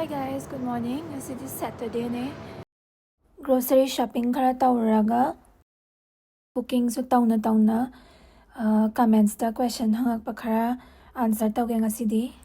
Hi guys, good morning. This is Saturday ne. Grocery shopping khara tawraga cooking so tawna comments ta question hangak pa khara answer tawge ngasidi.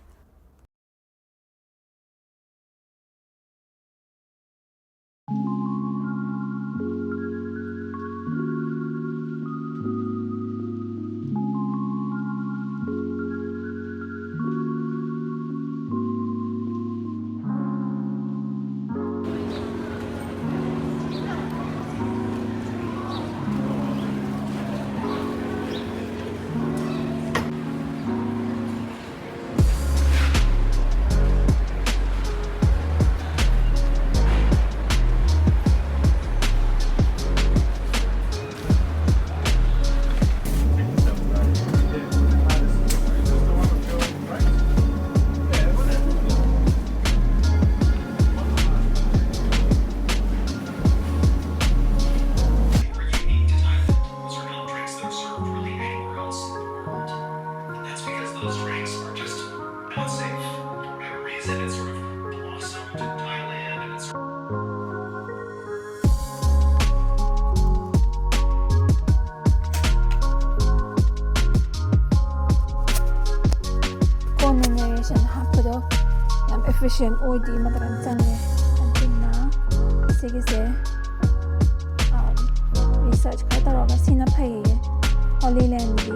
하프도 양 efficient 오이디 마다간 짱네 안팅나 시기세 research 카타로가 시나파이 홀리랜드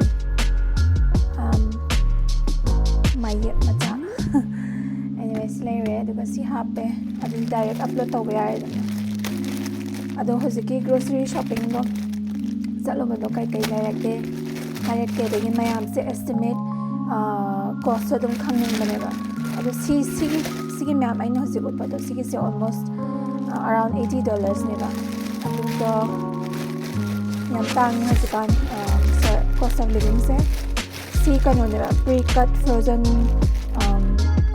마이에 맞아 anyways layer duga si hape adu direct upload tawba yare ado hojiki grocery shopping lo chaloba do kai lairake hayake degi mayam se estimate cost adum khangning baneba ado sigi map I know hojik utpa do sigi se almost around $80 neba adu to yam tang hojikan cost of living se si kano neba pre-cut frozen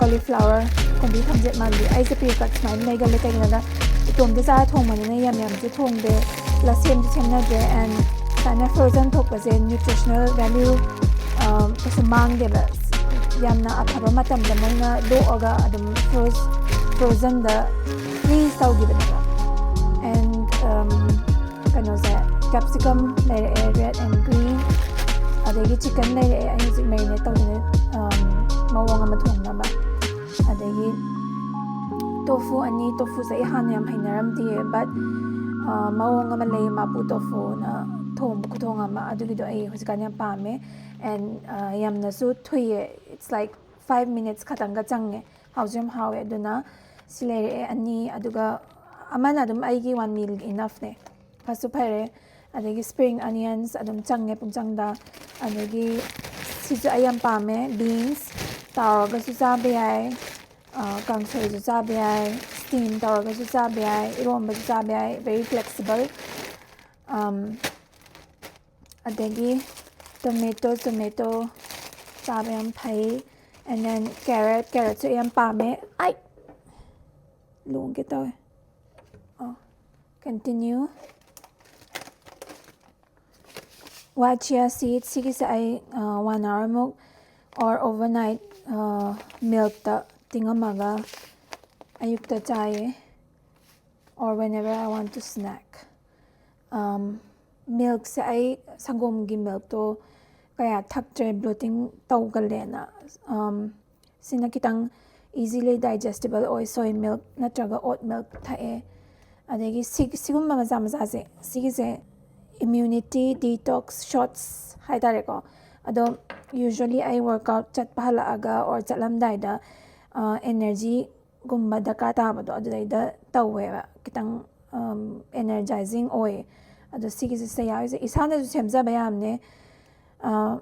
cauliflower kondi thamjet mali ai se pre-cut smile nei gal kai na itom de sa thong mani ne yam je thong de la sem de chemna de and sana frozen thok ba je nutritional value kasi mang de ba yamna athaba matam da moina do aga adum frozen da freeze tau gi ba and kano za capsicum red and green adagi chicken ai ji marinate tau ne mawang ama thong na ba adagi tofu sa ihan yam hainaram di but mawang ama lay mapu tofu na thong kuthong ama adugi do ai hojkan yam pame and yam na su thuye it's like 5 minutes khatanga change haujam hawe aduna silere ani aduga amana dum aigi 1 meal enough ne pasu phare adagi spring onions adum change pungchangda adagi sisu ayam pame beans tawga su chabe ai kangsoi su chabe ai steam tawga su chabe ai iromba su chabe ai very flexible adagi tomato chabe am phai and then carrot so yam pame ai long ke toy continue chia seeds sigi sa ai 1 hour muk or overnight milk ta tingamaga ayukta chaye or whenever I want to snack milk se ai sangom gi milk to kaya thaktre bloating tawgalena sina kitang easily digestible oil soy milk natraga oat milk thae adegi sigum maza se sigi se immunity detox shots haidare ko ado usually I work out chat phala aga or chatlamdai da energy gumba daka ta ba do adai da tawe kitang energizing oil ado sigi se ya isana ju semza bayam ne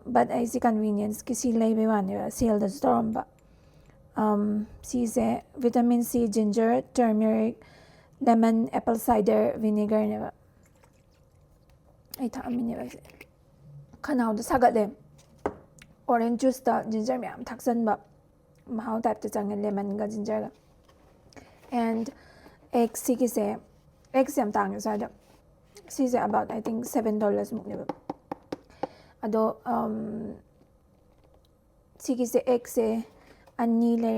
but I see convenience kisi lay be wan sale the storm ba si se vitamin C ginger turmeric lemon apple cider vinegar ne ba ai tha amine ba se khanau da sagat le orange juice da ginger myam thaksan ba mahau type ta chang lemon ga ginger ga and egg sigi se eggs yam tang sa da si se about I think $7 muk ne ba ado sigi se egg se ani le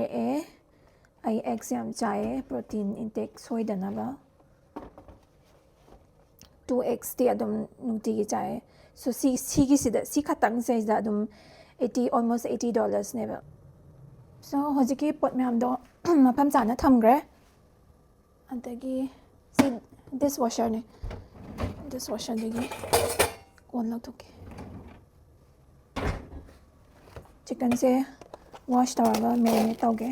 ꯑꯩ X ꯌꯥꯝ ꯆꯥꯏꯌꯦ protein intake ꯁꯣꯏꯗꯅꯕ 2x T ꯑꯗꯨꯝ ꯅꯨꯡꯇꯤꯒꯤ ꯆꯥꯏꯌꯦ ꯁꯣ ꯁꯤꯒꯤꯁꯤꯗ ꯁꯤ ꯈꯛꯇꯪꯁꯤꯗ ꯑꯗꯨꯝ almost $80ꯅꯦꯕ ꯁꯣ ꯍꯧꯖꯤꯛꯀꯤ ꯄꯣꯠ ꯃꯌꯥꯝꯗꯣ ꯃꯐꯝ ꯆꯥꯅ ꯊꯝꯈ꯭ꯔꯦ ꯑꯗꯒꯤ ꯁꯤ ꯗꯤꯁꯋꯥꯁꯔꯅꯦ ꯗꯤꯁꯋꯥꯁꯔꯗꯒꯤ ꯀꯣꯟ ꯂꯧꯊꯣꯛꯀꯦ ꯆꯤꯛꯀꯟꯁꯦ wash ꯇꯧꯔꯒ marinate ꯇꯧꯒꯦ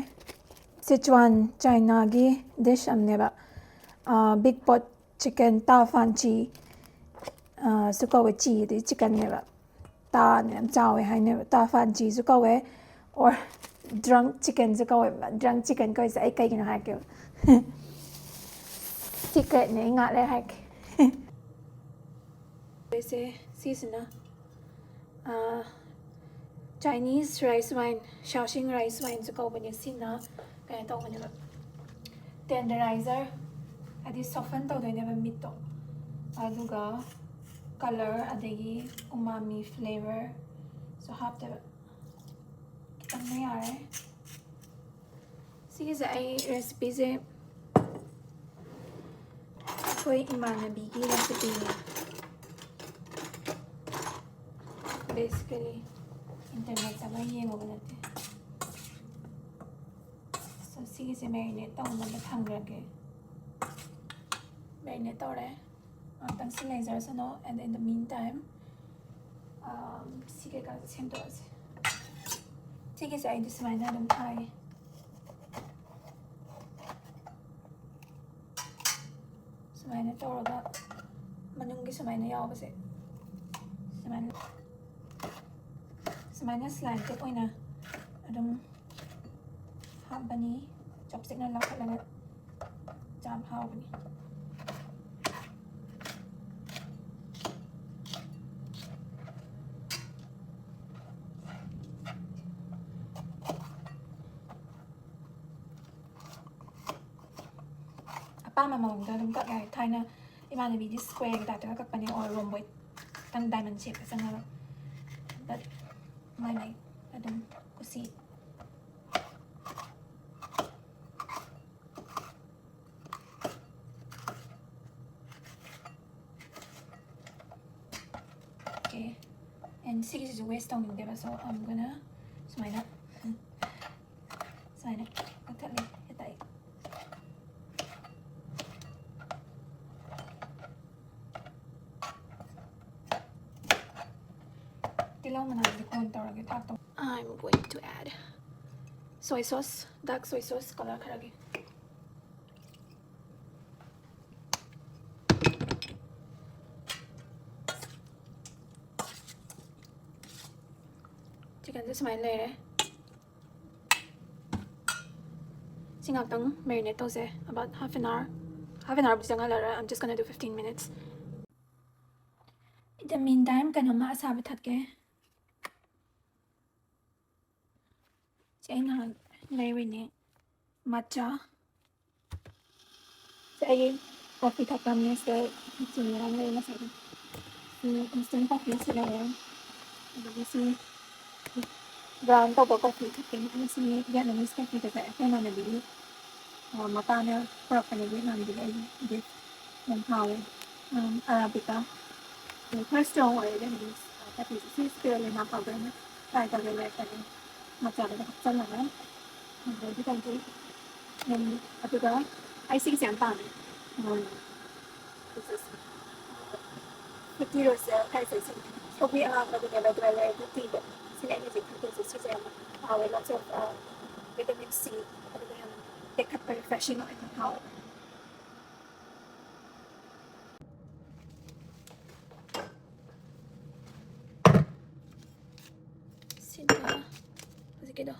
ꯁꯤꯆꯨꯋꯥꯟ ꯆꯥꯏꯅꯥꯒꯤ ꯗꯤꯁ ꯑꯃꯅꯦꯕ ꯕꯤగ్ ꯄꯣꯠ ꯆꯤꯛꯀꯟ ꯇꯥꯐꯥꯟ ꯆꯤ ꯁꯨ ꯀꯧꯋꯦ ꯆꯤꯗꯤ ꯆꯤꯛꯀꯟꯅꯦꯕ ꯇꯥꯅ ꯌꯥꯝ ꯆꯥꯎꯋꯦ ꯍꯥꯏꯅꯦꯕ ꯇꯥꯐꯥꯟ ꯆꯤꯁꯨ ꯀꯧꯋꯦ ꯑꯣꯔ ꯗ꯭ꯔꯪ ꯆꯤꯛꯀꯟꯁꯨ ꯀꯧꯋꯦꯕ ꯗ꯭ꯔꯪ ꯆꯤꯛꯀꯟ ꯀꯧꯋꯦꯁꯦ ꯑꯩ ꯀꯩꯒꯤꯅꯣ ꯍꯥꯏꯔꯛꯀꯦꯕ ꯁꯤꯀ꯭ꯔꯦꯠꯅꯦ ꯑꯩ ꯉꯥꯛ ꯂꯩꯔ ꯍꯥꯏꯔꯛꯀꯦ ꯁꯤꯁꯤꯅ ꯆꯥꯏꯅꯤꯁ ꯔꯥꯏꯁ ꯋꯥꯏꯟ ꯁꯥꯎꯁꯤꯡ ꯔꯥꯏꯁ ꯋꯥꯏꯟꯁꯨ ꯀꯧꯕꯅꯦ ꯁꯤꯅ ꯀꯩꯅꯣ ꯇꯧꯕꯅꯦꯕ ꯇꯦꯟꯗꯔꯥꯏꯖꯔ ꯍꯥꯏꯗꯤ ꯁꯣꯐꯟ ꯇꯧꯗꯣꯏꯅꯦꯕ ꯃꯤꯠꯇꯣ ꯑꯗꯨꯒ ꯀꯂꯔ ꯑꯗꯒꯤ ꯎꯃꯥꯃꯤ ꯐ꯭ꯂꯦꯚꯔꯁꯨ ꯍꯥꯞꯇꯦꯕ ꯈꯤꯇꯪꯅ ꯌꯥꯔꯦ ꯁꯤꯒꯤꯁꯦ ꯑꯩ ꯔꯦꯁꯤꯄꯤꯁꯦ ꯑꯩꯈꯣই ꯏꯃꯥꯟꯅꯕꯤꯒꯤ ꯔꯦꯁꯤꯄꯤꯅꯦ ꯕꯦꯁꯤꯀꯦꯂꯤ ꯏꯟꯇꯔꯅꯦꯠ ꯆꯪꯉ ꯌꯦꯡꯉꯨꯕ ꯅꯠꯇꯦ ꯁꯣ ꯁꯤꯒꯤꯁꯦ ꯃꯦꯔꯤꯅꯦꯠ ꯇꯧꯅꯕ ꯊꯝꯈ꯭ꯔꯒꯦ ꯃꯦꯔꯤꯅꯦꯠ ꯇꯧꯔꯦ ꯉꯥꯛꯇꯪ ꯁꯤ ꯂꯩꯖꯔꯁꯅꯣ and in the mein time ꯁꯤ ꯀꯩꯀꯥꯁꯦ ꯁꯦꯝꯗꯣꯛꯑꯁꯦ ꯁꯤꯒꯤꯁꯦ ꯑꯩꯗꯤ ꯁꯨꯃꯥꯏꯅ ꯑꯗꯨꯝ ꯊꯥꯏ ꯁꯨꯃꯥꯏꯅ ꯇꯧꯔꯒ ꯃꯅꯨꯡꯒꯤ ꯁꯨꯃꯥꯏꯅ ꯌꯥꯎꯕꯁꯦ ꯁꯨꯃꯥꯏꯅ ꯁ꯭ꯂꯥꯏꯝꯇꯦꯠ ꯑꯣꯏꯅ ꯑꯗꯨꯝ ꯍꯥꯞꯄꯅꯤ ꯆꯣꯞꯁꯇꯤꯛꯅ ꯂꯧꯈꯠꯂꯒ ꯆꯥꯕ ꯍꯥꯎꯕꯅꯤ ꯑꯄꯥꯝꯕ ꯃꯑꯣꯡꯗ ꯑꯗꯨꯝ ꯀꯛ ꯌꯥꯏ ꯊꯥꯏꯅ ꯏꯃꯥꯟꯅꯕꯤꯗꯤ ꯁ꯭ꯀ꯭ꯋꯦꯔꯒꯤ ꯇꯥꯏꯞꯇꯒ ꯀꯛꯄꯅꯦ ꯑꯣꯔ ꯔꯣꯝꯕꯣꯏ ꯈꯤꯇꯪ ꯗꯥꯏꯃꯟ ꯁꯦꯞꯇ ꯆꯪꯉꯒ ꯕꯠ ꯃꯥꯏ ꯑꯗꯨꯝ ꯀꯨꯁꯤ ꯑꯣꯀꯦ ꯑꯦꯟ ꯁꯤꯒꯤꯁꯤꯁꯨ ꯋꯦꯁ ꯇꯧꯅꯤꯡꯗꯦꯕ ꯁꯣ ꯑꯃꯒꯅ ꯁꯨꯃꯥꯏꯅ ꯀꯛꯊꯠꯂꯤ ꯍꯦꯛꯇ ꯇꯤꯜꯍꯧ ꯃꯅꯥꯁꯦ ꯀꯣꯟ ꯇꯧꯔꯒꯦ ꯊꯥꯛꯇꯧ I'm going to add soy sauce dark soy sauce colour ꯈꯔꯒꯤ ꯆꯤꯛꯀꯟꯁꯦ ꯁꯨꯃꯥꯏꯅ ꯂꯩꯔꯦ ꯁꯤ ꯉꯥꯛꯇꯪ ꯃꯦꯔꯤꯅꯦꯠ ꯇꯧꯁꯦ about half an hour ꯆꯪꯍꯜꯂꯔꯣꯏ I'm just gonna do 15 minutes in the meantime ꯀꯩꯅꯣꯝꯃ ꯑꯁꯥꯕ ꯊꯛꯀꯦ ꯁꯤ ꯑꯩ ꯅꯍꯥꯟ ꯂꯩꯔꯨꯏꯅꯦ ꯃꯠꯆꯥ ꯁꯤ ꯑꯩꯒꯤ ꯀꯣꯐꯤ ꯊꯛꯄꯅꯦ ꯁꯤꯗ ꯆꯤꯅꯤ ꯌꯥꯝ ꯂꯩ ꯉꯁꯥꯏꯗ instant coffee ꯁꯤ ꯂꯩꯔꯦ ꯑꯗꯒꯤ ꯁꯤ ꯕ꯭ꯔꯥꯎꯟ ꯇꯧꯕ ꯀꯣꯐꯤ ꯊꯛꯀꯦ ꯁꯤ ꯚꯤꯌꯦꯠꯅꯥꯃꯤꯁ ꯀꯣꯐꯤꯗꯁꯦ ꯑꯩꯈꯣꯏ ꯏꯃꯥꯟꯅꯕꯤꯒꯤ ꯃꯄꯥꯅ ꯄꯨꯔꯛꯄꯅꯦ ꯚꯤꯌꯦꯠꯅꯥꯝꯗꯒꯤ ꯑꯩꯒꯤ ꯌꯥꯝ ꯍꯥꯎꯋꯦ ꯑꯔꯥꯕꯤꯀꯥ ꯈꯔ ꯁ꯭ꯇ꯭ꯔꯣꯡ ꯑꯣꯏꯌꯦ ꯚꯤꯌꯦꯠꯅꯥꯃꯤꯁ ꯀꯣꯐꯤꯁꯦ ꯁꯤ ꯁ꯭ꯄꯤꯔꯨꯂꯤꯅꯥ ꯄꯥꯎꯗꯔꯅ ꯇ꯭ꯔꯥꯏ ꯇꯧꯒꯦ ꯂꯩꯔꯛꯄꯅꯦ ꯃꯆꯥꯗꯨꯗ ꯍꯥꯞꯆꯜꯂꯒ ꯑꯗꯒꯤ ꯇꯧꯒꯦ ꯑꯗꯨꯒ ꯑꯩ ꯁꯤꯒꯤꯁꯦ ꯌꯥꯝ ꯄꯥꯝꯃꯦ 50 ꯔꯣꯁꯇ ꯊꯛꯏꯁꯦ ꯀꯣꯐꯤ ꯑꯉꯥꯡꯕꯗꯨꯅꯦꯕ ꯗ꯭ꯋꯦꯂꯔꯒꯤ ꯇꯤꯗꯣ ꯁꯤꯅ ꯑꯩꯅ ꯍꯧꯖꯤꯛ ꯊꯛꯇꯣꯏꯁꯦ ꯁꯤꯁꯦ ꯌꯥꯝ ꯍꯥꯎꯋꯦ lots of vitamin C ꯑꯗꯨꯒ ꯌꯥꯝ ꯇꯦꯛꯈꯠꯄ ꯔꯤꯐ꯭ꯔꯦꯁꯤꯡ ꯑꯣꯏꯅ ꯍꯥꯎꯋꯦ ꯁꯤꯅ ꯍꯧꯖꯤꯛꯀꯤꯗꯣ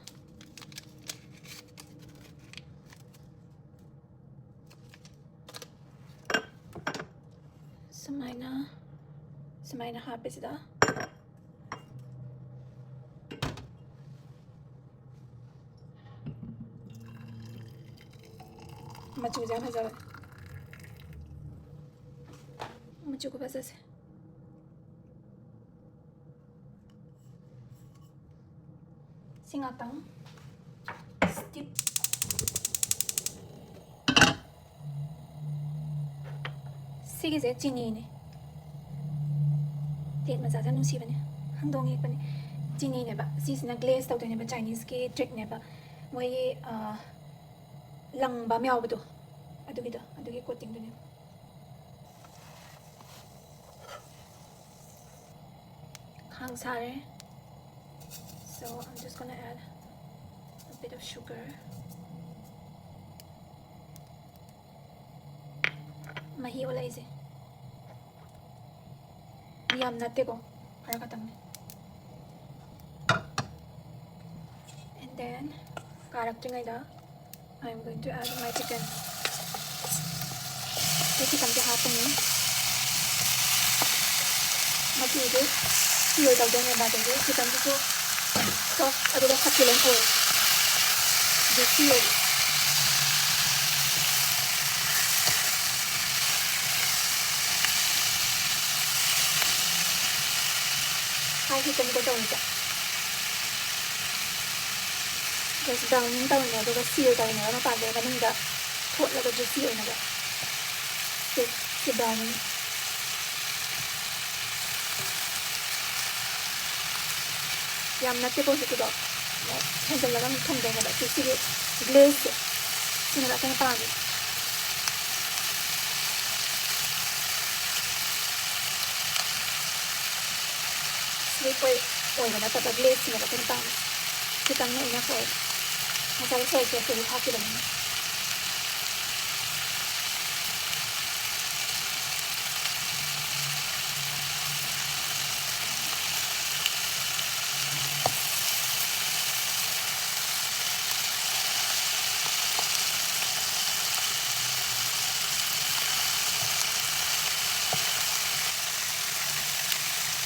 ꯁꯨꯃꯥꯏꯅ ꯍꯥꯞꯄꯁꯤꯗ ꯃꯆꯨꯁꯦ ꯌꯥꯝ ꯐꯖꯕ ꯃꯆꯨ ꯈꯨꯐꯖꯁꯦ ꯁꯤ ꯉꯥꯛꯇꯪ Steve 시기제 찌니네. 데트 맞아서 누시버네. 항동이 버네. 찌니네바. 시스나 글레이스 tawdoineba Chinese ki trick neba. Moi langba myawbado. Adugi coating dune. Khang sare. So I'm just gonna add a bit of sugar. Mahi wala ise. Yam natte ko. Para katang. And then character ngaida, I'm going to add my chicken. This chicken ke happen ni. Mati ide. Seal daw din ba ide. Chicken ko soft aduga succulent oil. This seal. Hai chicken ko daw niya. Just browning daw niya, aduga seal daw niya. Ano pa ba kanina thot laga just seal na ba. Si browning. Yam natte ko dito daw. Handle lang thong daw ba. Si glaze. Sinala ka na pani. Sweet oil na tapos glaze sinala ka na pani. Kitang na ina oil. Masaya sa ito sa hati lang.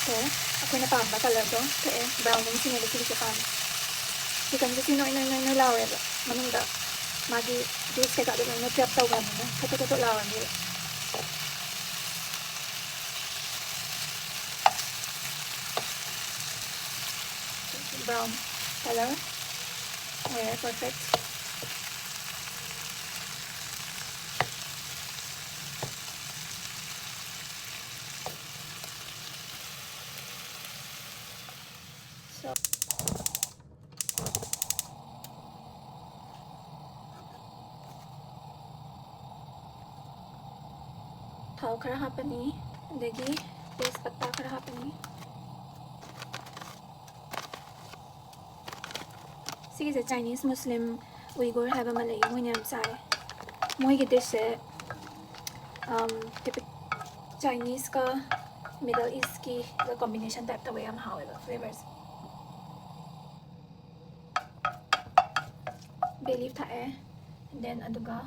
So, ako na pamba color to. Kaya browning sinila sa pan. Chicken kasi no lawer. Manungga. Magi juice kaya kado no prep tau gan no. Kato lawer ni. Brown color. Yeah, perfect. So tau khara hapani degi tejpatta khara hapani. Sige is Chinese Muslim Uyghur have a Malay munyam sare. Moi ki dish है typical Chinese का Middle East की combination type the way हम however flavors. Bay leaf था and then aduga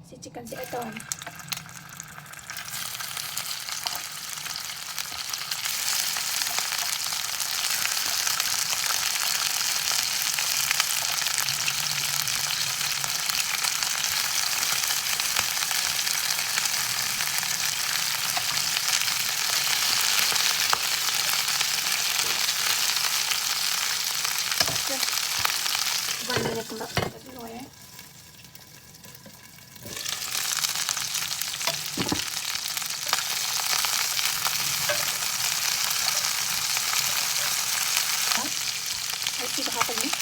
si chicken si ito. One minute kung bakit ito eh. Let's see what happens.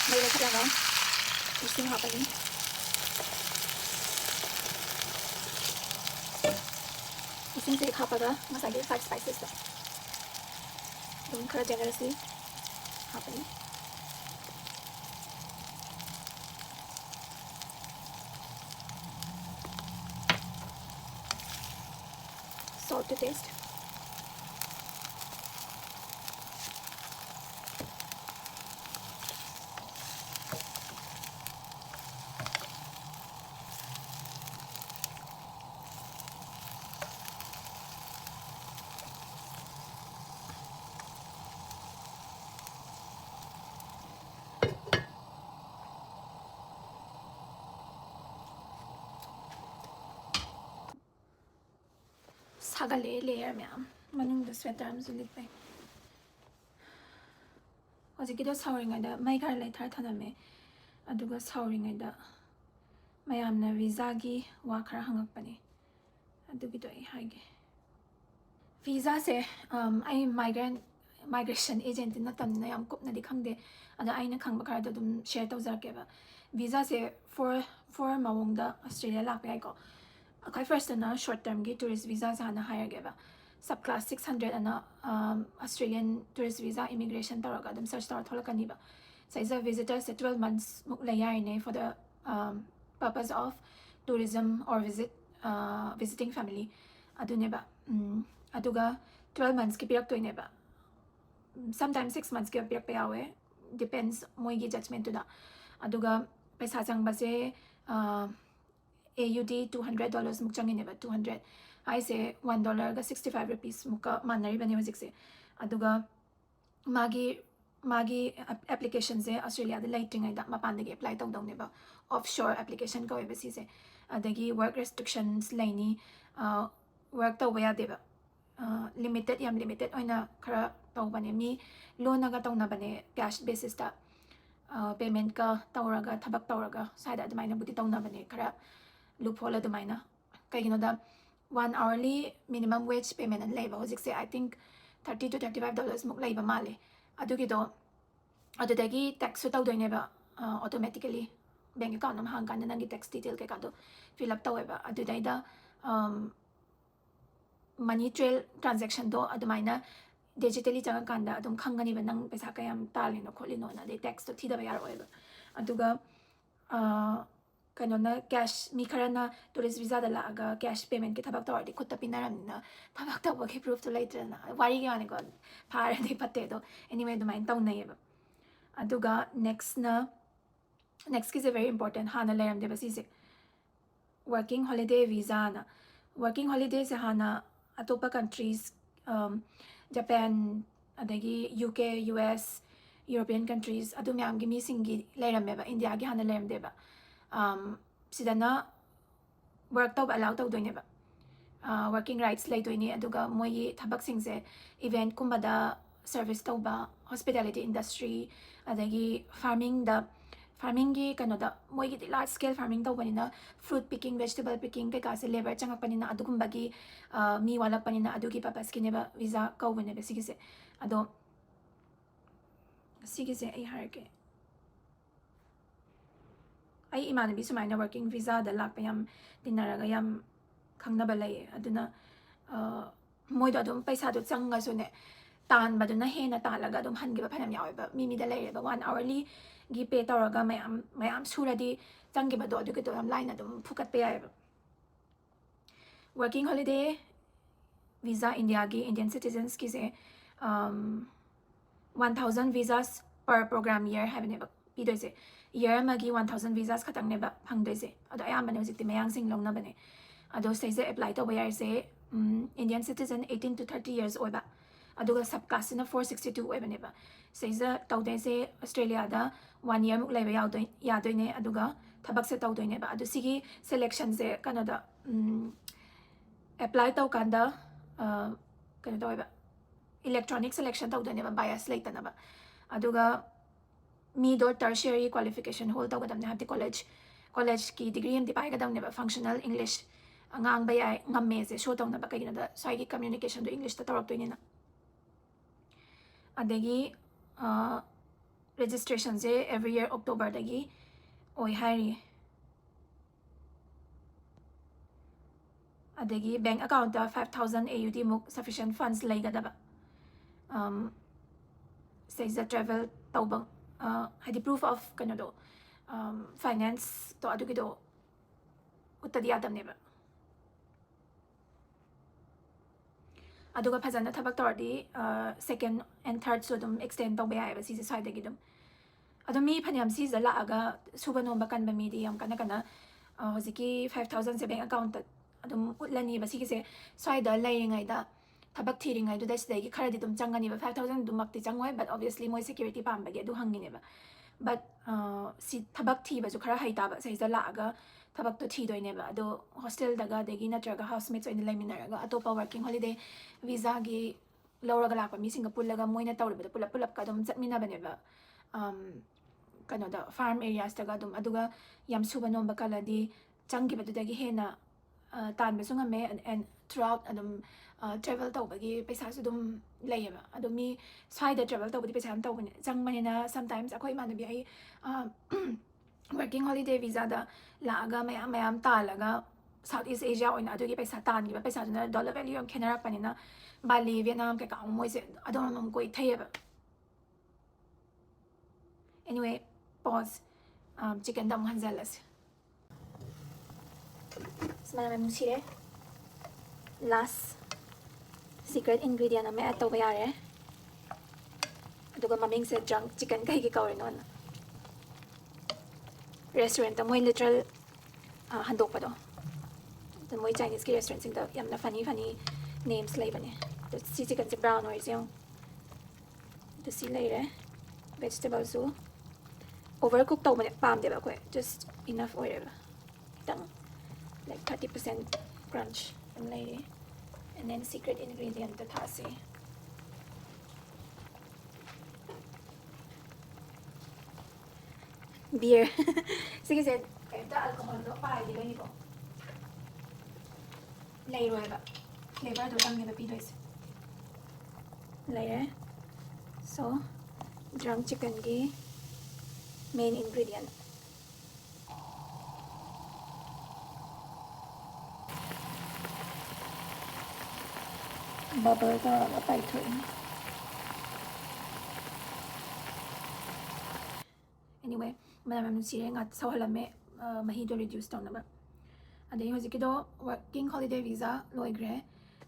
May lang sila, no? Gusto nyo hapanin. Gusto nyo sila hapaga. Masagi 5 spices to. Don't kara generously. Hapanin. Salt to taste. 사갈래 레이어 ꯃꯌꯥꯝ ꯃꯅꯨꯡꯗ 스웨터 ꯑꯃꯁꯨ ꯂꯤꯠꯄꯩ ꯍꯧꯖꯤꯛꯀꯤꯗꯣ ꯁꯥꯎꯔꯤꯉꯩꯗ ꯃꯩ ꯈꯔ ꯂꯩꯊꯔ ꯊꯅꯝꯃꯦ ꯑꯗꯨꯒ ꯁꯥꯎꯔꯤꯉꯩꯗ ꯃꯌꯥꯝꯅ ꯚꯤꯖꯥꯒꯤ ꯋꯥ ꯈꯔ ꯍꯪꯉꯛꯄꯅꯦ ꯑꯗꯨꯒꯤꯗꯣ ꯑꯩ ꯍꯥꯏꯒꯦ ꯚꯤꯖꯥꯁꯦ ꯑꯩ ꯃꯥꯏꯒ꯭ꯔꯦꯁꯟ ꯑꯦꯖꯦꯟꯇꯤ ꯅꯠꯇꯕꯅꯤꯅ ꯌꯥꯝ ꯀꯨꯞꯅꯗꯤ ꯈꯪꯗꯦ ꯑꯗꯣ ꯑꯩꯅ ꯈꯪꯕ ꯈꯔꯗꯣ ꯑꯗꯨꯝ ꯁꯦꯌꯔ ꯇꯧꯖꯔꯛꯀꯦꯕ ꯚꯤꯖꯥꯁꯦ ꯐꯣꯔ ꯃꯑꯣꯡꯗ ꯑꯁꯇ꯭ꯔꯦꯂꯤꯌꯥ ꯂꯥꯛꯄ ꯌꯥꯏꯀꯣ ꯑꯩꯈꯣꯏ ꯐꯥꯔꯁꯇꯅ ꯁꯣꯔꯠ ꯇꯔꯝꯒꯤ ꯇꯨꯔꯤꯁ ꯚꯤꯖꯥꯁꯦ ꯍꯥꯟꯅ ꯍꯥꯏꯔꯒꯦꯕ ꯁꯕ ꯀ꯭ꯂꯥꯁ 600 ꯑꯅ ꯑꯁꯇ꯭ꯔꯦꯂꯤꯌꯟ ꯇꯨꯔꯤꯁ ꯚꯤꯖꯥ ꯏꯃꯤꯒ꯭ꯔꯦꯁꯟ ꯇꯧꯔꯒ ꯑꯗꯨꯝ ꯁꯔꯆ ꯇꯧꯔ ꯊꯣꯛꯂꯛꯀꯅꯤꯕ ꯁꯤꯁꯦ ꯚꯤꯖꯤꯇꯔꯁꯦ 12 monthsꯃꯨꯛ ꯂꯩ ꯌꯥꯔꯤꯅꯦ for the purpose of tourism or visiting family ꯑꯗꯨꯅꯦꯕ ꯑꯗꯨꯒ 12 monthsꯀꯤ ꯄꯤꯔꯛꯇꯣꯏꯅꯦꯕ sometimes 6 monthsꯀꯤ ꯄꯤꯔꯛꯄ ꯌꯥꯎꯋꯦ depends ꯃꯣꯏꯒꯤ ꯖꯖꯃꯦꯟꯇꯨꯗ ꯑꯗꯨꯒ ꯄꯩꯁꯥ ꯆꯪꯕꯁꯦ AUD $200 ꯃꯨꯛ ꯆꯪꯉꯤꯅꯦꯕ 200 ꯍꯥꯏꯁꯦ $1ꯒ 65 rupees ꯃꯨꯛꯀ ꯃꯥꯟꯅꯔꯤꯕꯅꯦ ꯍꯧꯖꯤꯛꯁꯦ ꯑꯗꯨꯒ ꯃꯥꯒꯤ ꯑꯦꯄ꯭ꯂꯤꯀꯦꯁꯟꯁꯦ ꯑꯁꯇ꯭ꯔꯦꯂꯤꯌꯥꯗ ꯂꯩꯇ꯭ꯔꯤꯉꯩꯗ ꯃꯄꯥꯟꯗꯒꯤ ꯑꯦꯄ꯭ꯂꯥꯏ ꯇꯧꯗꯧꯅꯦꯕ ꯑꯣꯐ ꯁꯣꯔ ꯑꯦꯄ꯭ꯂꯤꯀꯦꯁꯟ ꯀꯧꯋꯦꯕ ꯁꯤꯁꯦ ꯑꯗꯒꯤ ꯋꯔꯛ ꯔꯦꯁꯇ꯭ꯔꯤꯛꯁꯟꯁ ꯂꯩꯅꯤ ꯋꯔꯛ ꯇꯧꯕ ꯌꯥꯗꯦꯕ ꯂꯤꯃꯤꯇꯦꯠ ꯌꯥꯝ ꯂꯤꯃꯤꯇꯦꯠ ꯑꯣꯏꯅ ꯈꯔ ꯇꯧꯕꯅꯦ ꯃꯤ ꯂꯣꯟꯅꯒ ꯇꯧꯅꯕꯅꯦ ꯀꯦꯁ ꯕꯦꯁꯤꯁꯇ ꯄꯦꯃꯦꯟꯠꯀ ꯇꯧꯔꯒ ꯊꯕꯛ ꯇꯧꯔꯒ ꯁ꯭ꯋꯥꯏꯗ ꯑꯗꯨꯃꯥꯏꯅꯕꯨꯗꯤ ꯇꯧꯅꯕꯅꯦ ꯈꯔ ꯂꯨꯞꯍꯣꯜ ꯑꯗꯨꯃꯥꯏꯅ ꯀꯩꯒꯤꯅꯣꯗ 1 hourly minimum wage payment ꯑꯅ ꯂꯩꯕ ꯍꯧꯖꯤꯛꯁꯦ I think $30 to $35 ꯃꯨꯛ ꯂꯩꯕ ꯃꯥꯜꯂꯦ ꯑꯗꯨꯒꯤꯗꯣ ꯑꯗꯨꯗꯒꯤ ꯇꯦꯛꯁꯁꯨ ꯇꯧꯗꯣꯏꯅꯦꯕ ꯑꯣꯇꯣꯃꯦꯇꯤꯀꯦꯂꯤ ꯕꯦꯡꯛ ꯑꯦꯀꯥꯎꯟ ꯑꯃ ꯍꯥꯡꯀꯥꯟꯗ ꯅꯪꯒꯤ ꯇꯦꯛꯁ ꯗꯤꯇꯦꯜ ꯀꯩꯀꯥꯗꯣ ꯐꯤꯜ ꯑꯞ ꯇꯧꯋꯦꯕ ꯑꯗꯨꯗꯩꯗ ꯃꯅꯤ ꯇ꯭ꯔꯦꯜ ꯇ꯭ꯔꯥꯟꯖꯦꯛꯁꯟꯗꯣ ꯑꯗꯨꯃꯥꯏꯅ ꯗꯤꯖꯤꯇꯦꯂꯤ ꯆꯪꯉꯀꯥꯟꯗ ꯑꯗꯨꯝ ꯈꯪꯒꯅꯤꯕ ꯅꯪ ꯄꯩꯁꯥ ꯀꯌꯥꯝ ꯇꯥꯜꯂꯤꯅꯣ ꯈꯣꯠꯂꯤꯅꯣꯅ ꯑꯗꯩ ꯇꯦꯛꯁꯇꯣ ꯊꯤꯗꯕ ꯌꯥꯔꯣꯏꯕ ꯑꯗꯨꯒ ꯀꯩꯅꯣꯅ ꯀꯦꯁ ꯃꯤ ꯈꯔꯅ ꯇꯨꯔꯤꯁ ꯚꯤꯖꯥꯗ ꯂꯥꯛꯑꯒ ꯀꯦꯁ ꯄꯦꯃꯦꯟꯠꯀꯤ ꯊꯕꯛ ꯇꯧꯔꯗꯤ ꯈꯨꯠꯇ ꯄꯤꯅꯔꯝꯅꯤꯅ ꯊꯕꯛ ꯇꯧꯕꯒꯤ ꯄ꯭ꯔꯨꯐꯇꯣ ꯂꯩꯇ꯭ꯔꯦꯗꯅ ꯋꯥꯔꯤꯒꯤ ꯋꯥꯅꯤꯀꯣ ꯐꯥꯔꯗꯤ ꯐꯠꯇꯦ ꯑꯗꯣ ꯑꯦꯅꯤꯋꯦ ꯑꯗꯨꯃꯥꯏꯅ ꯇꯧꯅꯩꯌꯦꯕ ꯑꯗꯨꯒ ꯅꯦꯛꯁꯀꯤꯁꯦ ꯚꯦꯔꯤ ꯏꯝꯄꯣꯔꯇꯦꯟ ꯍꯥꯟꯅ ꯂꯩꯔꯝꯗꯦꯕ ꯁꯤꯁꯦ ꯋꯔꯀꯤꯡ ꯍꯣꯂꯤꯗꯦ ꯚꯤꯖꯥꯅ ꯋꯔꯀꯤꯡ ꯍꯣꯂꯤꯗꯦꯁꯦ ꯍꯥꯟꯅ ꯑꯇꯣꯞꯄ ꯀꯟꯇ꯭ꯔꯤꯁ ꯖꯄꯥꯟ ꯑꯗꯒꯤ UK US ꯌꯨꯔꯣꯄꯤꯌꯟ ꯀꯟꯇ꯭ꯔꯤꯁ ꯑꯗꯨ ꯃꯌꯥꯝꯒꯤ ꯃꯤꯁꯤꯡꯒꯤ ꯂꯩꯔꯝꯃꯦꯕ ꯏꯟꯗꯤꯌꯥꯒꯤ ꯍꯥꯟꯅ ꯂꯩꯔꯝꯗꯦꯕ ꯁꯤꯗꯅ ꯋꯔꯛ ꯇꯧꯕ ꯑꯂꯥꯎ ꯇꯧꯗꯣꯏꯅꯦꯕ ꯋꯔꯀꯤꯡ ꯔꯥꯏꯠꯁ ꯂꯩꯗꯣꯏꯅꯤ ꯑꯗꯨꯒ ꯃꯣꯏꯒꯤ ꯊꯕꯛꯁꯤꯡꯁꯦ ꯏꯚꯦꯟꯠꯀꯨꯝꯕꯗ ꯁꯔꯚꯤꯁ ꯇꯧꯕ ꯍꯣꯁꯄꯤꯇꯥꯂꯤꯇꯤ ꯏꯟꯗꯁꯇ꯭ꯔꯤ ꯑꯗꯒꯤ ꯐꯥꯔꯃꯤꯡꯒꯤ ꯀꯩꯅꯣꯗ ꯃꯣꯏꯒꯤꯗꯤ ꯂꯥꯔꯖ ꯁ꯭ꯀꯦꯜ ꯐꯥꯔꯃꯤꯡ ꯇꯧꯕꯅꯤꯅ ꯐ꯭ꯔꯨꯠ ꯄꯤꯀꯤꯡ ꯚꯦꯖꯤꯇꯦꯕꯜ ꯄꯤꯀꯤꯡ ꯀꯩꯀꯥꯁꯦ ꯂꯦꯕꯔ ꯆꯪꯉꯛꯄꯅꯤꯅ ꯑꯗꯨꯒꯨꯝꯕꯒꯤ ꯃꯤ ꯋꯥꯠꯂꯛꯄꯅꯤꯅ ꯑꯗꯨꯒꯤ ꯄꯔꯄꯁꯀꯤꯅꯦꯕ ꯚꯤꯖꯥ ꯀꯧꯕꯅꯦꯕ ꯁꯤꯒꯤꯁꯦ ꯑꯗꯣ ꯁꯤꯒꯤꯁꯦ ꯑꯩ ꯍꯥꯏꯔꯛꯀꯦ ꯑꯩ ꯏꯃꯥꯟꯅꯕꯤ ꯁꯨꯃꯥꯏꯅ ꯋꯔꯀꯤꯡ ꯚꯤꯖꯥꯗ ꯂꯥꯛꯄ ꯌꯥꯝ ꯇꯤꯟꯅꯔꯒ ꯌꯥꯝ ꯈꯪꯅꯕ ꯂꯩꯌꯦ ꯑꯗꯨꯅ ꯃꯣꯏꯗꯣ ꯑꯗꯨꯝ ꯄꯩꯁꯥꯗꯣ ꯆꯪꯉꯁꯨꯅꯦ ꯇꯥꯟꯕꯗꯨꯅ ꯍꯦꯟꯅ ꯇꯥꯜꯂꯒ ꯑꯗꯨꯝ ꯍꯟꯈꯤꯕ ꯐꯅꯌꯥꯝ ꯌꯥꯎꯋꯦꯕ ꯃꯤꯗ ꯂꯩꯔꯦꯕ 1 hourlyꯒꯤ ꯄꯦ ꯇꯧꯔꯒ ꯃꯌꯥꯝ ꯁꯨꯔꯗꯤ ꯆꯪꯈꯤꯕꯗꯣ ꯑꯗꯨꯒꯤꯗꯣ ꯌꯥꯝ ꯂꯥꯏꯅ ꯑꯗꯨꯝ ꯐꯨꯀꯠꯄ ꯌꯥꯏꯑꯕ ꯋꯔꯀꯤꯡ ꯍꯣꯂꯤꯗꯦ ꯚꯤꯖꯥ ꯏꯟꯗꯤꯌꯥꯒꯤ ꯏꯟꯗꯤꯌꯟ ꯁꯤꯇꯤꯖꯟꯁꯀꯤꯁꯦ 1000 ꯚꯤꯖꯥꯁ ꯄꯔ ꯄ꯭ꯔꯣꯒ꯭ꯔꯥꯝ ꯌꯔ ꯍꯥꯏꯕꯅꯦꯕ ꯄꯤꯗꯣꯏꯁꯦ ꯌꯔ ꯑꯃꯒꯤ 1000 ꯚꯤꯖꯥꯁ ꯈꯛꯇꯪꯅꯦꯕ ꯐꯪꯗꯣꯏꯁꯦ ꯑꯗꯣ ꯑꯌꯥꯝꯕꯅ ꯍꯧꯖꯤꯛꯇꯤ ꯃꯌꯥꯡꯁꯤꯡ ꯂꯧꯅꯕꯅꯦ ꯑꯗꯣ ꯁꯤꯁꯦ ꯑꯦꯄ꯭ꯂꯥꯏ ꯇꯧꯕ ꯌꯥꯔꯤꯁꯦ ꯏꯟꯗꯤꯌꯟ ꯁꯤꯇꯤꯖꯟ 18 to 30 years ꯑꯣꯏꯕ ꯑꯗꯨꯒ ꯁꯕ ꯀꯥꯁꯁꯤꯅ 462 ꯑꯣꯏꯕꯅꯦꯕ ꯁꯤꯁꯦ ꯇꯧꯗꯣꯏꯁꯦ ꯑꯁꯇ꯭ꯔꯦꯂꯤꯌꯥꯗ 1 yearꯃꯨꯛ ꯂꯩꯕ ꯌꯥꯗꯣꯏꯅꯦ ꯑꯗꯨꯒ ꯊꯕꯛꯁꯦ ꯇꯧꯗꯣꯏꯅꯦꯕ ꯑꯗꯣ ꯁꯤꯒꯤ ꯁꯦꯂꯦꯛꯁꯟꯁꯦ ꯀꯩꯅꯣꯗ ꯑꯦꯄ꯭ꯂꯥꯏ ꯇꯧꯀꯥꯟꯗ ꯀꯩꯅꯣ ꯇꯧꯋꯦꯕ इलेक्ट्रॉनिक सेलेक्शन तौदनेबा बायस लेतनबा अदुगा मीदो टर्शियरी क्वालिफिकेशन होल्ड तौगदमने हाबति कॉलेज की डिग्री हम पाइगदमनेबा फंक्शनल इंग्लिश अंगांग याय ngame se show तौनबा कगिनदा साइगी कम्युनिकेशन दो इंग्लिश ता तौरक्तोइनेना अदगी रजिस्ट्रेशन से एवरी ईयर अक्टोबर दगी ओइ हारी अदगी बैंक अकाउंट 5000 AUD मुक सफिशिएंट फंड्स लेगदबा सैजा ट्रैवल तौब हाइदि प्रूफ ऑफ कनोदो फाइनेंस तो अदुगिदो उत्तदी यादमनेबा अदुगा फजना थबक तौरदी सेकेंड एंड थर्ड सो दुम एक्सटेंड तौबा यायबा सिसे साइदगी दुम अदो मी फनियाम सिजा लागा सुबा नोंबा कनबा मीदी याम कना होजिकी 5000 से बैंक अकाउंट अदुम उतलनी बसिगिसे साइदा लेरिंगाइदा थबक थीरिंगाइदुदा सिदागी खरदी दुम चंगनीबा 5000 दुमक्ति चंगोय बट ऑब्वियसली मोय सिक्योरिटी पामबगे अदु हंगिनेबा बट सी थबक थीबसु खरा हैताबा सैजा लागा ꯊꯕꯛꯇꯣ ꯊꯤꯗꯣꯏꯅꯦꯕ ꯑꯗꯣ ꯍꯣꯁꯇꯦꯜꯗꯒ ꯑꯗꯒꯤ ꯅꯠꯇ꯭ꯔꯒ ꯍꯥꯎꯁꯃꯦꯠꯁ ꯑꯣꯏꯅ ꯂꯩꯃꯤꯟꯅꯔꯒ ꯑꯇꯣꯞꯄ ꯋꯥꯔꯀꯤꯡ ꯍꯣꯂꯤꯗꯦ ꯚꯤꯖꯥꯒꯤ ꯂꯧꯔꯒ ꯂꯥꯛꯄ ꯃꯤꯁꯤꯡꯒ ꯄꯨꯜꯂꯒ ꯃꯣꯏꯅ ꯇꯧꯔꯤꯕꯗꯣ ꯄꯨꯂꯞ ꯄꯨꯂꯞꯀ ꯑꯗꯨꯝ ꯆꯠꯃꯤꯟꯅꯕꯅꯦꯕ ꯀꯩꯅꯣꯗ ꯐꯥꯔꯝ ꯑꯦꯔꯤꯌꯥꯁꯇꯒ ꯑꯗꯨꯝ ꯑꯗꯨꯒ ꯌꯥꯝ ꯁꯨꯕ ꯅꯣꯝꯕ ꯀꯜꯂꯗꯤ ꯆꯪꯈꯤꯕꯗꯨꯗꯒꯤ ꯍꯦꯟꯅ ꯇꯥꯟꯕꯁꯨ ꯉꯝꯃꯦ ꯑꯦꯟ ꯊ꯭ꯔꯨꯑꯥꯎꯠ ꯑꯗꯨꯝ ꯇ꯭ꯔꯦꯕꯦꯜ ꯇꯧꯕꯒꯤ ꯄꯩꯁꯥꯁꯨ ꯑꯗꯨꯝ ꯂꯩꯌꯦꯕ ꯑꯗꯣ ꯃꯤ ꯁ꯭ꯋꯥꯏꯗ ꯇ꯭ꯔꯦꯕꯦꯜ ꯇꯧꯕꯗꯤ ꯄꯩꯁꯥ ꯌꯥꯝ ꯇꯧꯕꯅꯦ ꯆꯪꯕꯅꯤꯅ ꯁꯝꯇꯥꯏꯝꯁ ꯑꯩꯈꯣꯏ ꯏꯃꯥꯟꯅꯕꯤ ꯑꯩ ꯋꯥꯔꯀꯤꯡ ꯍꯣꯂꯤꯗꯦ ꯚꯤꯖꯥꯗ ꯂꯥꯛꯑꯒ ꯃꯌꯥꯝ ꯃꯌꯥꯝ ꯇꯥꯜꯂꯒ ꯁꯥꯎꯠ ꯏꯁ ꯑꯦꯁꯤꯌꯥ ꯑꯣꯏꯅ ꯑꯗꯨꯒꯤ ꯄꯩꯁꯥ ꯇꯥꯟꯈꯤꯕ ꯄꯩꯁꯥꯗꯨꯅ ꯗꯣꯂꯔ ꯚꯦल्यू ꯌꯥꯝ ꯈꯦꯠꯅꯔꯛꯄꯅꯤꯅ ꯕꯥꯂꯤ ꯚꯤꯌꯦꯠꯅꯥꯝ ꯀꯩꯀꯥ ꯃꯣꯏꯁꯦ ꯑꯗꯣꯝ ꯑꯃ ꯀꯣꯏꯊꯩꯌꯦꯕ anyway pause chicken dum hanzalas smana musire last secret ingredient ama add tawba yare aduga maming se junk chicken kai ki kawre non restaurant moy literal handok pado the moy Chinese ki restaurant sing da yamna funny names lay bane the si chicken se brown or yung the si lay re vegetables so overcooked tau bane pam de ba ko just enough oil tang like 30% crunch and lay and then secret ingredient the thase beer sige said the alcohol do pa di bani ko lay ro ba flavor do tang ne ba pi do is lay so drunk chicken ki main ingredient bubble ka pai thoi anyway madam sire ngat sawhalame mahi do reduce down ba adai hojiki do working holiday visa loigre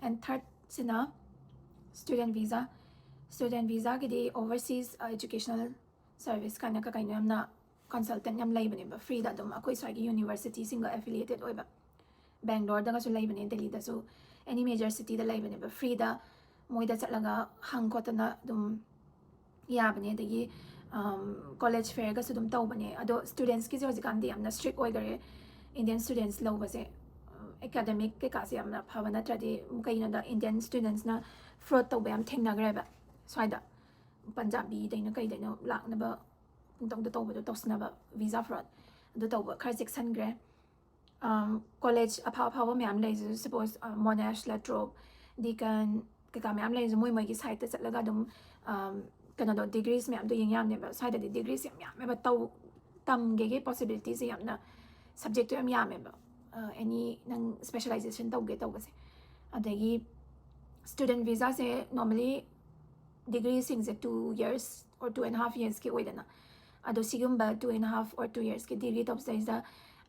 and third sina student visa ki di overseas educational service kana ka kaino yamna consultant yam laibane ba free da dum akoi swagi university singa affiliated oiba Bangalore da su laibane Delhi da su any major city da laibane ba free da moida chatlaga hangkotana dum yabane dagi college fair ga su dum tawbane ado students ki jo jikan di amna strict oigare Indian students low base academic ke kasi amna phavana tradi kaina da Indian students na fraud tawba yam thengnagre ba swaida Punjabi daina kai daina laknaba pungtong da tawba do tosnaba visa fraud do tawba khar section college apha myam lay suppose Monash la Trobe dikan kaka myam lay moi moi ki site ta chatlaga dum kana do degrees myam do yam ne ba side da degrees yam me ba taw tam ge possibilities yam na subject yam yam ba any nang specialization tawge tawbase adagi student visa se normally degree singse 2 years or 2.5 years ki oidana ado sigumba 2.5 or 2 years ki degree top size da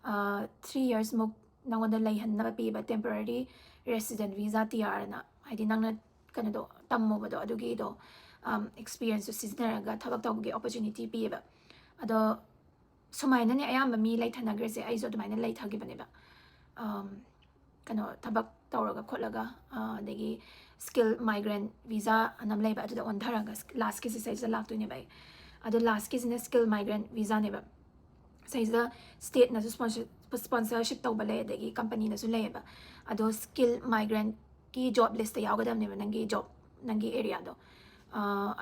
3 years muk nangoda laihan na pi ba temporary resident visa TR na haidi nangna kana do tammo ba do adugi do experience to siznaraga thabak tawge opportunity pi ba ado sumaina ne ayamba mi lai thanagre se aizo dumaina lai thagi bane ba kano thabak tawraga khotlaga adagi skill migrant visa anam lay ba adu on tharaga last ki size lak to ne ba adu last ki sine skill migrant visa ne ba size the state na sponsorship tawba lay adagi company na su lay ba adu skill migrant ki job list ta yawgadam ne ba nangi job nangi area do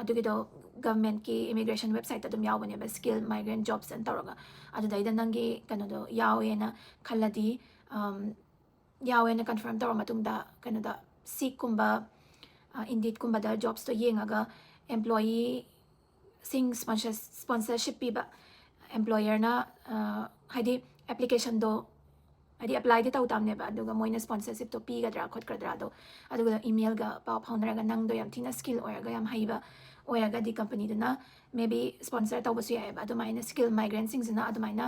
adugi do government ki immigration website ta dum yawbane ba skill migrant jobs and tawraga adu daida nangi kano do yawena khaladi yawena confirm tawra matungda kano da seek kumba indeed kumba da jobs to yengaga employee sing sponsorship pi ba employer na haidi application do haidi apply di taw tamne ba aduga moina sponsorship to pi gadra khot kadra do aduga email ga paw phaunaraga nang do yam thina skill oraga yam haiba oraga di company dana maybe sponsor taw basu yai ba adumaina skill migrant sing sina adumaina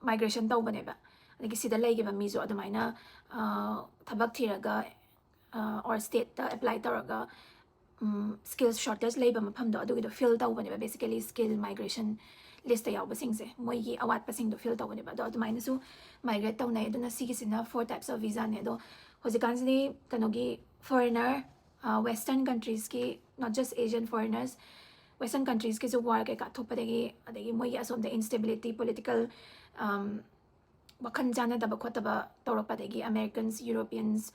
migration taw bane ba like sida lagi ba mizo adumaina thabak thiraga or state ta apply tawraga skills shortage labor mafam do adugi do fill tawbane ba basically skill migration list ta yawba singse moi gi awat pa sing do fill tawbane ba do adumaina su migrate taw nai aduna sigi sina 4 types of visa ne do hojikan sini kanogi foreigner western countries ki not just Asian foreigners Western countries ke jo war ke ka thokpadagi adagi moi asomda instability political wakhan jana daba khotaba tawrakpadagi Americans Europeans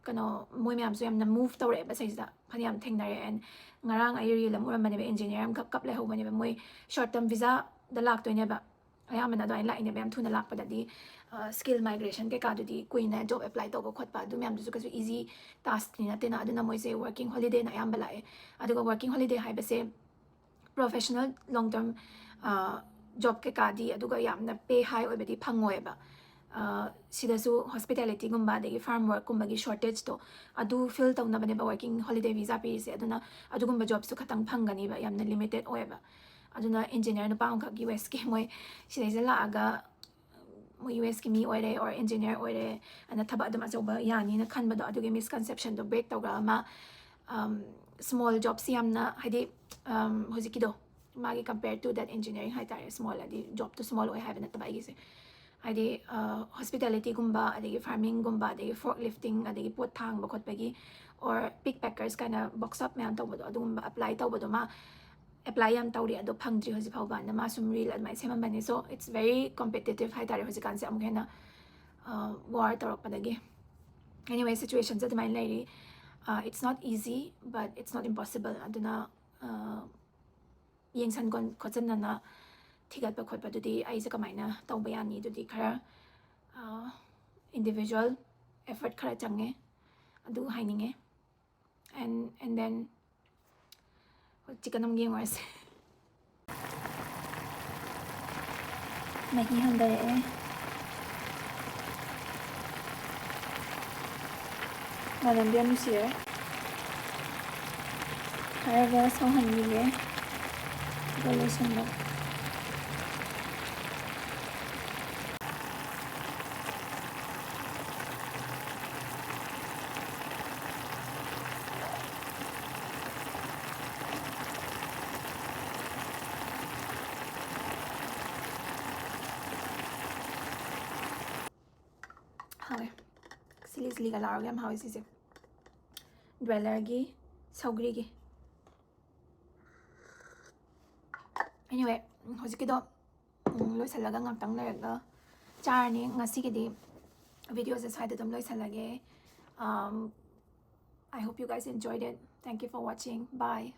kano moi myam so yamna move tawre ba saida phaniam thengnare and ngarang ayri lam uram bane engineer am kap le ho bane moi short term visa da lak toine ba ayamana do la ine bam thuna lak padadi skill migration ke ka dudi kuina job apply to ko khotpa du myam du ka easy task ni na te na aduna moi se working holiday na yam bala e aduga working holiday hai ba se professional long term job ke ka di aduga yamna pay high obedi phangoi ba sidasu hospitality gumba de farm work gumba gi shortage to adu fill tawna bane ba working holiday visa pi se aduna adugumba job su khatang phangani ba yamna limited oeba aduna engineer no paung ka gi US ke moi sidai la aga mo US ki mi oire or engineer oire ana thaba aduma joba yani na khan ba do adugi misconception do break tawga ma small jobs yamna hadi hojiki do magi compared to that engineering high tire small adi job to small oi have na taba gi se adi hospitality gumba adi farming gumba adi forklifting adi pot thang ba khot bagi or pickpackers kind of box up man tawba do adum apply tawba do ma apply yam tawri ado phangdri hoji phawba na ma sum real admai semam bani so it's very competitive high tire hoji kan se amuk hena war tawrak padagi anyway situations at my lady it's not easy but it's not impossible aduna yengsan kon khotsan na thigat pa khotpa dudi ai se kamaina tawba yani dudi khara individual effort khara change adu haininge and then chicken am game wars mahi hangare madam biam siya khara so hanige relation ba Hi. Silly galargam how is it? Dwellergi, saugrigi. Anyway, hojiki do loi salaga ngaktang lerga charni ngasi ki di videos is haida dum loi salage I hope you guys enjoyed it. Thank you for watching. Bye.